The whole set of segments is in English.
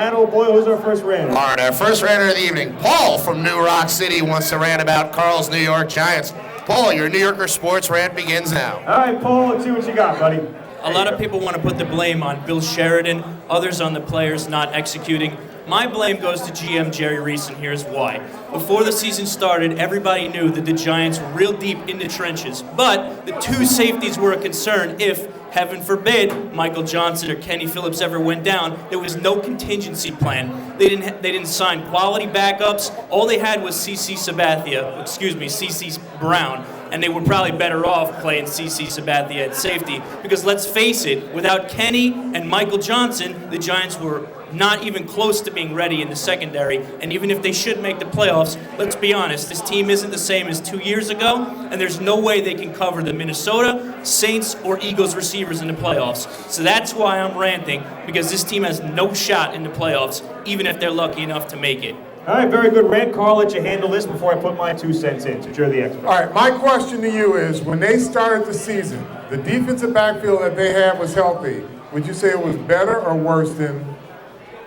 Matt, old boy, who's our first ranter? All right, our first ranter of the evening, Paul from New Roc City, wants to rant about Carl's New York Giants. Paul, your New Yorker sports rant begins now. All right, Paul, let's see what you got, buddy. A lot of people want to put the blame on Bill Sheridan, others on the players not executing. My blame goes to GM Jerry Reese, and here's why. Before the season started, everybody knew that the Giants were real deep in the trenches, but the two safeties were a concern if, heaven forbid, Michael Johnson or Kenny Phillips ever went down. There was no contingency plan. They didn't sign quality backups. All they had was CeCe Brown, and they were probably better off playing CeCe Sabathia at safety because let's face it, without Kenny and Michael Johnson, the Giants were not even close to being ready in the secondary, and even if they should make the playoffs, let's be honest, this team isn't the same as 2 years ago, and there's no way they can cover the Minnesota, Saints, or Eagles receivers in the playoffs. So that's why I'm ranting, because this team has no shot in the playoffs, even if they're lucky enough to make it. All right, very good rant. Carl, let you handle this before I put my 2 cents in, since you're the expert. All right, my question to you is, when they started the season, the defensive backfield that they had was healthy. Would you say it was better or worse than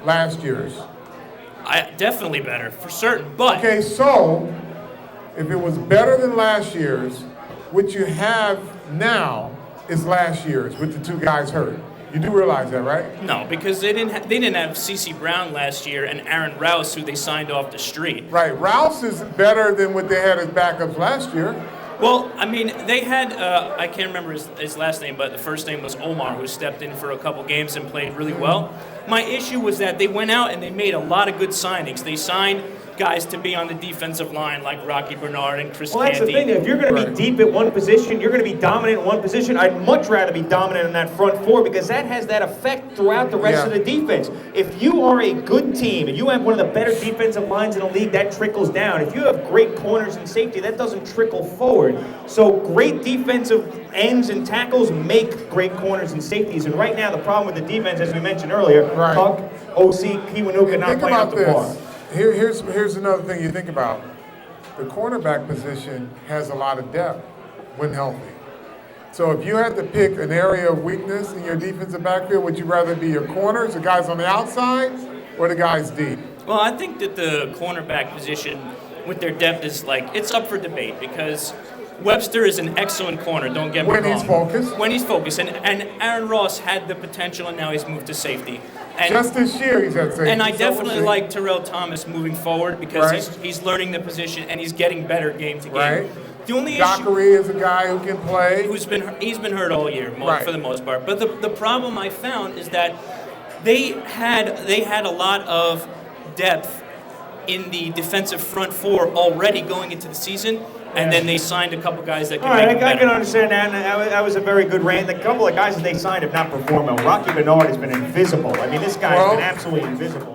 last year's? Definitely better, for certain, but... Okay, so if it was better than last year's, what you have now is last year's with the 2 guys hurt. You do realize that, right? No, because they didn't have CeCe Brown last year and Aaron Rouse, who they signed off the street. Right, Rouse is better than what they had as backups last year. Well, I mean, they had, I can't remember his last name, but the first name was Omar, who stepped in for a couple games and played really well. My issue was that they went out and they made a lot of good signings. They signed guys to be on the defensive line like Rocky Bernard and Chris Well, that's the thing. If you're going to be deep at one position, you're going to be dominant in one position. I'd much rather be dominant in that front four because that has that effect throughout the rest of the defense. If you are a good team and you have one of the better defensive lines in the league, that trickles down. If you have great corners and safety, that doesn't trickle forward. So great defensive ends and tackles make great corners and safeties. And right now, the problem with the defense, as we mentioned earlier, Huck, OC, Kiwanuka not playing up to par. Here's another thing you think about. The cornerback position has a lot of depth when healthy. So if you had to pick an area of weakness in your defensive backfield, would you rather be your corners, the guys on the outside, or the guys deep? Well, I think that the cornerback position with their depth is it's up for debate because Webster is an excellent corner, don't get me wrong. When he's focused. When he's focused. And Aaron Ross had the potential, and now he's moved to safety. And, just this year he's at safety. And I definitely like Terrell Thomas moving forward because he's learning the position and he's getting better game to game. Right. The only Dockery is a guy who can play. He's been hurt all year for the most part. But the problem I found is that they had a lot of depth in the defensive front four already going into the season. And then they signed a couple guys that can make it better. I can understand that, and that was a very good rant. A couple of guys that they signed have not performed well. Rocky Bernard has been invisible. I mean, this guy's been absolutely invisible.